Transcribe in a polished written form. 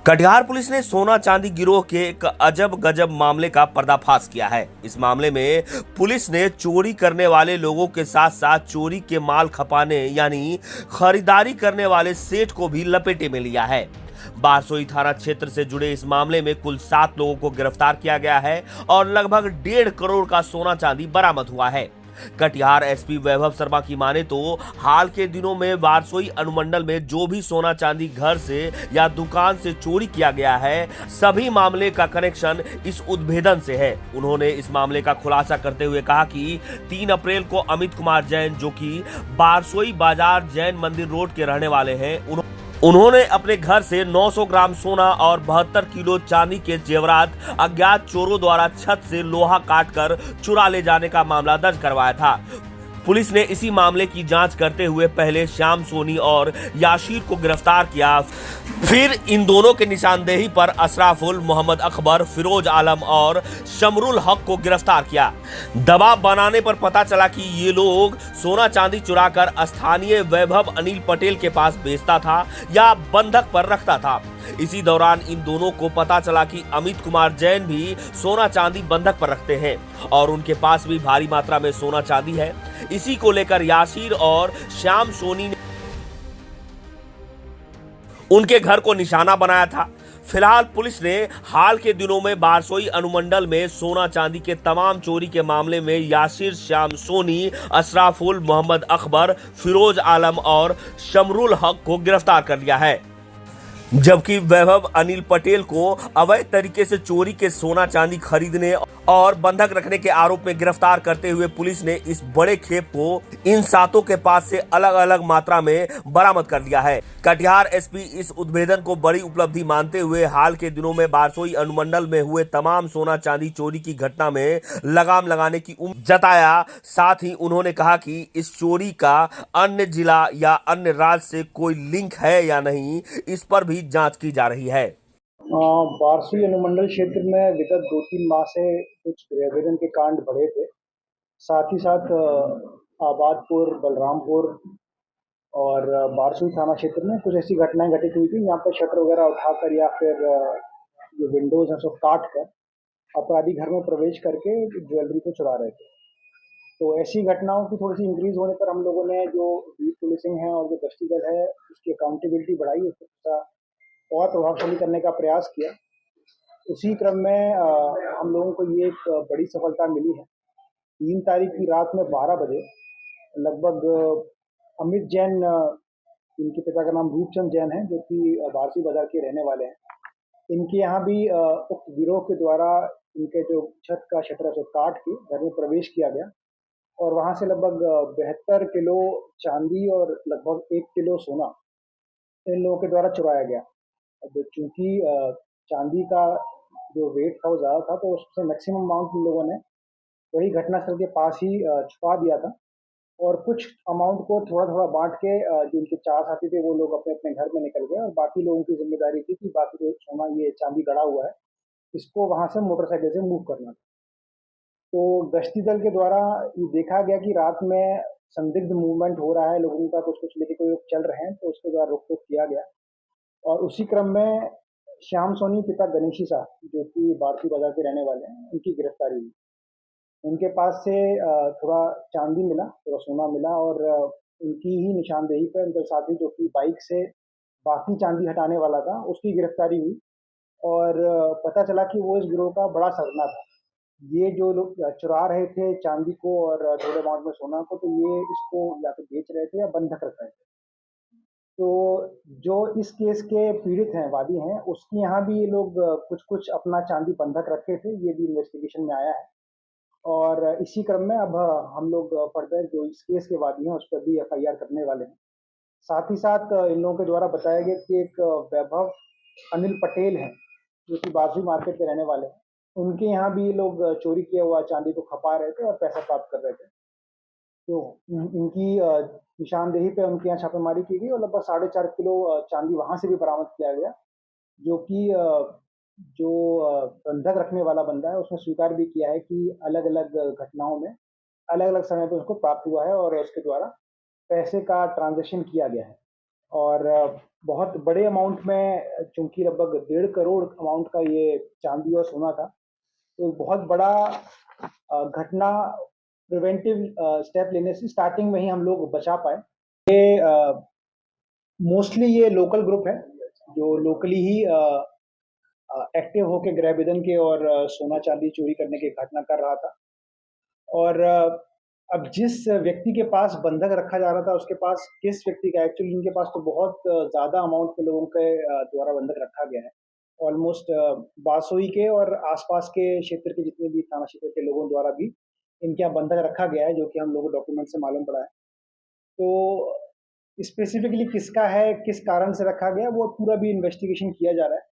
Katihar police ने सोना चांदी गिरोह के एक अजब गजब मामले का पर्दाफाश किया है। इस मामले में पुलिस ने चोरी करने वाले लोगों के साथ साथ चोरी के माल खपाने यानी खरीदारी करने वाले सेठ को भी लपेटे में लिया है। बारसोई थाना क्षेत्र से जुड़े इस मामले में कुल 7 लोगों को गिरफ्तार किया गया है और लगभग 1.5 करोड़ का सोना चांदी बरामद हुआ है। कटिहार एसपी वैभव शर्मा की माने तो हाल के दिनों में बारसोई अनुमंडल में जो भी सोना चांदी घर से या दुकान से चोरी किया गया है, सभी मामले का कनेक्शन इस उद्भेदन से है। उन्होंने इस मामले का खुलासा करते हुए कहा कि 3 अप्रैल को अमित कुमार जैन, जो कि बारसोई बाजार जैन मंदिर रोड के रहने वाले हैं, उन्होंने अपने घर से 900 ग्राम सोना और 72 किलो चांदी के जेवरात अज्ञात चोरों द्वारा छत से लोहा काटकर चुरा ले जाने का मामला दर्ज करवाया था। पुलिस ने इसी मामले की जांच करते हुए पहले श्याम सोनी और याशीर को गिरफ्तार किया, फिर इन दोनों के निशानदेही पर अशराफुल, मोहम्मद अकबर, फिरोज आलम और शमरुल हक को गिरफ्तार किया। दबाव बनाने पर पता चला कि ये लोग सोना चांदी चुराकर स्थानीय वैभव अनिल पटेल के पास बेचता था या बंधक पर रखता था। इसी दौरान इन दोनों को पता चला कि अमित कुमार जैन भी सोना चांदी बंधक पर रखते हैं और उनके पास भी भारी मात्रा में सोना चांदी है। इसी को लेकर याशीर और श्याम सोनी ने उनके घर को निशाना बनाया था। फिलहाल पुलिस ने हाल के दिनों में बारसोई अनुमंडल में सोना चांदी के तमाम चोरी के मामले में याशीर, श्याम सोनी, अशराफुल, मोहम्मद अकबर, फिरोज आलम और शमरुल हक को गिरफ्तार कर लिया है, जबकि वैभव अनिल पटेल को अवैध तरीके से चोरी के सोना चांदी खरीदने और बंधक रखने के आरोप में गिरफ्तार करते हुए पुलिस ने इस बड़े खेप को इन 7 के पास से अलग अलग मात्रा में बरामद कर लिया है। कटिहार एसपी इस उद्भेदन को बड़ी उपलब्धि मानते हुए हाल के दिनों में बारसोई अनुमंडल में हुए तमाम सोना चांदी चोरी की घटना में लगाम लगाने की उम्मीद जताया। साथ ही उन्होंने कहा कि इस चोरी का अन्य जिला या अन्य राज्य से कोई लिंक है या नहीं, इस पर भी जांच की जा रही है। बारसोई अनुमंडल क्षेत्र में विगत 2-3 माह से कुछ गृहविघटन के कांड बढ़े थे। साथ ही साथ आबादपुर, बलरामपुर और बारसोई थाना क्षेत्र में कुछ ऐसी घटनाएं घटित हुई थी, यहाँ पर शटर वगैरह उठाकर या फिर जो विंडोज हैं सब काट कर अपराधी घर में प्रवेश करके ज्वेलरी को चुरा रहे थे। तो ऐसी घटनाओं की थोड़ी सी इंक्रीज होने पर हम लोगों ने जो बीट पुलिसिंग है और जो गश्ती दल है उसकी अकाउंटेबिलिटी बढ़ाई, उसको और प्रभावशाली करने का प्रयास किया। उसी क्रम में हम लोगों को ये एक बड़ी सफलता मिली है। 3 तारीख की रात में 12 बजे लगभग अमित जैन, इनके पिता का नाम रूपचंद जैन है, जो कि बारसी बाजार के रहने वाले हैं। इनके यहाँ भी उक्त गिरोह के द्वारा इनके जो छत का शटर है काट के घर में प्रवेश किया गया और वहाँ से लगभग 72 किलो चांदी और लगभग 1 किलो सोना इन लोगों के द्वारा चुराया गया। अब चूंकि चांदी का जो वेट था वो ज़्यादा था, तो उससे मैक्सिमम अमाउंट उन लोगों ने वही घटनास्थल के पास ही छुपा दिया था और कुछ अमाउंट को थोड़ा-थोड़ा बाँट के जो उनके 4 साथी थे वो लोग अपने-अपने घर में निकल गए और बाकी लोगों की ज़िम्मेदारी थी कि बाकी जो सोना ये चांदी गड़ा हुआ है, इसको वहाँ से मोटरसाइकिल से मूव करना था। तो गश्ती दल के द्वारा ये देखा गया कि रात में संदिग्ध मूवमेंट हो रहा है, लोगों का कुछ-कुछ लेके कोई लोग चल रहे हैं, तो उसके द्वारा रोक-टोक किया गया और उसी क्रम में श्याम सोनी पिता गणेशी शाह, जो कि बारसी बाजार के रहने वाले हैं, उनकी गिरफ्तारी हुई। उनके पास से थोड़ा चांदी मिला, थोड़ा सोना मिला और उनकी ही निशानदेही पे उनका साथी, जो कि बाइक से बाकी चांदी हटाने वाला था, उसकी गिरफ्तारी हुई और पता चला कि वो इस गिरोह का बड़ा सरगना था। ये जो लोग चुरा रहे थे चांदी को और थोड़े अमाउंट में सोना को, तो ये इसको या तो बेच रहे थे या बंधक रख रहे थे। तो जो इस केस के पीड़ित हैं, वादी हैं, उसके यहाँ भी ये लोग कुछ-कुछ अपना चांदी बंधक रखे थे, ये भी इन्वेस्टिगेशन में आया है और इसी क्रम में अब हम लोग फर्दर जो इस केस के वादी हैं, उस पर भी एफआईआर करने वाले हैं। साथ ही साथ इन लोगों के द्वारा बताया गया कि एक वैभव अनिल पटेल हैं, जो कि बारसोई मार्केट के रहने वाले हैं। उनके यहाँ भी ये लोग चोरी किया हुआ चांदी को खपा रहे थे और पैसा प्राप्त कर रहे थे। तो इनकी निशानदेही पे उनके यहाँ छापेमारी की गई और लगभग 4.5 किलो चांदी वहाँ से भी बरामद किया गया, जो कि जो बंधक रखने वाला बंदा है उसने स्वीकार भी किया है कि अलग-अलग घटनाओं में अलग-अलग समय पे उसको प्राप्त हुआ है और उसके द्वारा पैसे का ट्रांज़ैक्शन किया गया है। और बहुत बड़े अमाउंट में, चूंकि लगभग 1.5 करोड़ अमाउंट का ये चांदी और सोना था, तो बहुत बड़ा घटना प्रिवेंटिव स्टेप लेने से स्टार्टिंग में ही हम लोग बचा पाए। ये मोस्टली ये लोकल ग्रुप है जो लोकली ही एक्टिव होके गृह विदन के और सोना चांदी चोरी करने की घटना कर रहा था। और अब जिस व्यक्ति के पास बंधक रखा जा रहा था, उसके पास किस व्यक्ति का, एक्चुअली उनके पास तो बहुत ज़्यादा अमाउंट पे लोगों के द्वारा बंधक रखा गया है। ऑलमोस्ट बारसोई के और आसपास के क्षेत्र के जितने भी थाना क्षेत्र के लोगों द्वारा भी इनके यहाँ बंधक रखा गया है, जो कि हम लोगों को डॉक्यूमेंट से मालूम पड़ा है। तो स्पेसिफिकली किसका है, किस कारण से रखा गया, वो पूरा भी इन्वेस्टिगेशन किया जा रहा है।